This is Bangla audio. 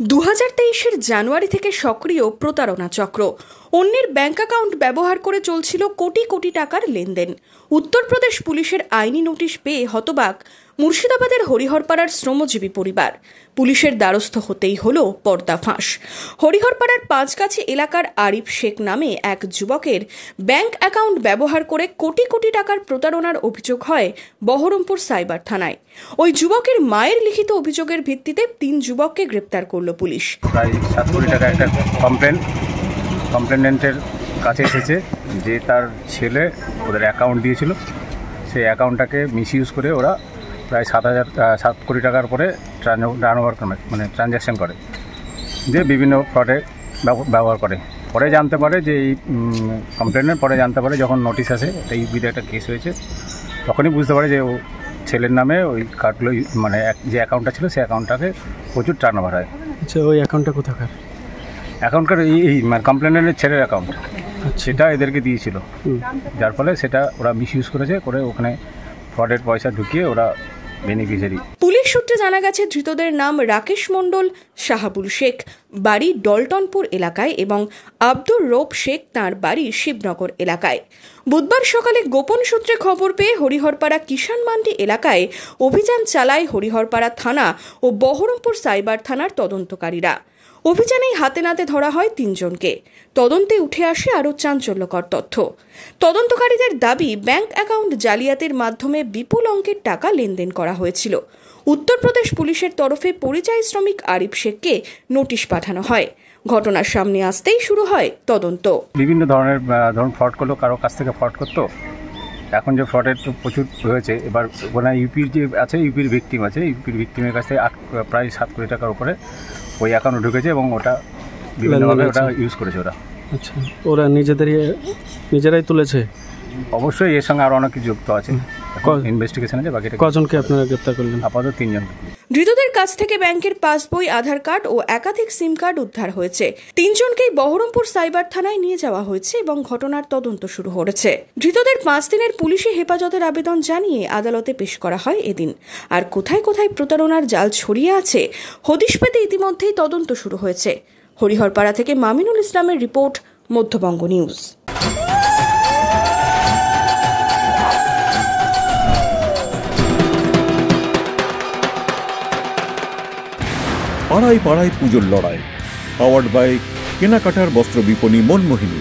2023-এর জানুয়ারি থেকে সক্রিয় প্রতারণা চক্র। অন্যের ব্যাংক অ্যাকাউন্ট ব্যবহার করে চলছিল কোটি কোটি টাকার লেনদেন। উত্তরপ্রদেশ পুলিশের আইনি নোটিশ পেয়ে হতবাক মুর্শিদাবাদের হরিহরপাড়ার শ্রমজীবী পরিবার। পুলিশের দ্বারস্থ হতেই হলো পর্দাফাঁস। হরিহরপাড়ার পাঁচগাছি এলাকার আরিফ শেখ নামে এক যুবকের ব্যাংক অ্যাকাউন্ট ব্যবহার করে কোটি কোটি টাকার প্রতারণার অভিযোগ হয় বহরমপুর সাইবার থানায়। ওই যুবকের মায়ের লিখিত অভিযোগের ভিত্তিতে 3 যুবককে গ্রেপ্তার করল পুলিশ। প্রায় 7 কোটি টাকা একটা কমপ্লেনেন্টের কাছে এসেছে যে তার ছেলে ওদের অ্যাকাউন্ট দিয়েছিল, সেই অ্যাকাউন্টটাকে মিসইউজ করে ওরা প্রায় 7 কোটি টাকার পরে ট্রানজ্যাকশন করে, যে বিভিন্ন ফ্রডে ব্যবহার করে। পরে জানতে পারে যে এই কমপ্লেনের পরে জানতে পারে যখন নোটিশ আসে এই ইউপিতে একটা কেস হয়েছে, তখনই বুঝতে পারে যে ও ছেলের নামে ওই কার্ডগুলো যে অ্যাকাউন্টটা ছিল সেই অ্যাকাউন্টটাকে প্রচুর টার্নওভার হয়। আচ্ছা, ওই অ্যাকাউন্টটা কোথাকার? অ্যাকাউন্টটার এই কমপ্লেনের ছেলের অ্যাকাউন্ট, সেটা এদেরকে দিয়েছিল, যার ফলে সেটা ওরা মিসইউজ করেছে, করে ওখানে ফ্রডের পয়সা ঢুকিয়ে ওরা বেনিফিশিয়ারি। পুলিশ সূত্রে জানা গেছে ধৃতদের নাম রাকেশ মণ্ডল, শাহাবুল শেখ, বাড়ি ডলটনপুর এলাকায়, এবং আব্দুর রৌফ শেখ, তাঁর বাড়ি শিবনগর এলাকায়। বুধবার সকালে গোপন সূত্রে খবর পেয়ে হরিহরপাড়া কিষান মান্ডি এলাকায় অভিযান চালায় হরিহরপাড়া থানা ও বহরমপুর সাইবার থানার তদন্তকারীরা। অভিযানেই হাতে নাতে ধরা হয় 3 জনকে। তদন্তে উঠে আসে আরও চাঞ্চল্যকর তথ্য। তদন্তকারীদের দাবি, ব্যাংক অ্যাকাউন্ট জালিয়াতির মাধ্যমে বিপুল অঙ্কের টাকা লেনদেন করা হয়েছিল। উত্তরপ্রদেশ পুলিশের তরফে পরিযায়ী শ্রমিক আরিফ শেখকে নোটিশ পাঠানো হয়। ঘটনার সামনে আসতেই শুরু হয় তদন্ত। বিভিন্ন ধরনের ফ্রড করলো, কারো কাছ থেকে ফ্রড করতো। এখন যে ফ্রডের তো প্রচুর হয়েছে, এবার ওখানে ইউপির যে আছে, ইউপির ভিকটিম আছে, ইউপির ভিকটিমের কাছ থেকে প্রায় 7 কোটি টাকার উপরে ওই অ্যাকাউন্ট ঢুকেছে এবং ওটা বিভিন্নভাবে ওটা ইউজ করেছে ওরা। আচ্ছা, ওরা নিজেরাই তুলেছে? অবশ্যই এর সঙ্গে আরও অনেক কিছু যুক্ত আছে। ইনভেস্টিগেশন আছে। বাকিটা কজনকে আপনারা গ্রেপ্তার করলেন? আপাতত 3 জন। ধৃতদের কাছ থেকে ব্যাংকের পাসবই, আধার কার্ড ও একাধিক সিম কার্ড উদ্ধার হয়েছে। 3 জনকেই বহরমপুর সাইবার থানায় নিয়ে যাওয়া হয়েছে এবং ঘটনার তদন্ত শুরু হয়েছে। ধৃতদের 5 দিনের পুলিশি হেফাজতের আবেদন জানিয়ে আদালতে পেশ করা হয় এদিন। আর কোথায় কোথায় প্রতারণার জাল ছড়িয়ে আছে হদিশ পেতে ইতিমধ্যেই তদন্ত শুরু হয়েছে। হরিহরপাড়া থেকে মামিনুল ইসলামের রিপোর্ট, মধ্যবঙ্গ নিউজ। পাড়ায় পাড়ায় পুজোর লড়াই, পাওয়ার্ড বাই কেনাকাটার বস্ত্র বিপণী মনমোহিনী।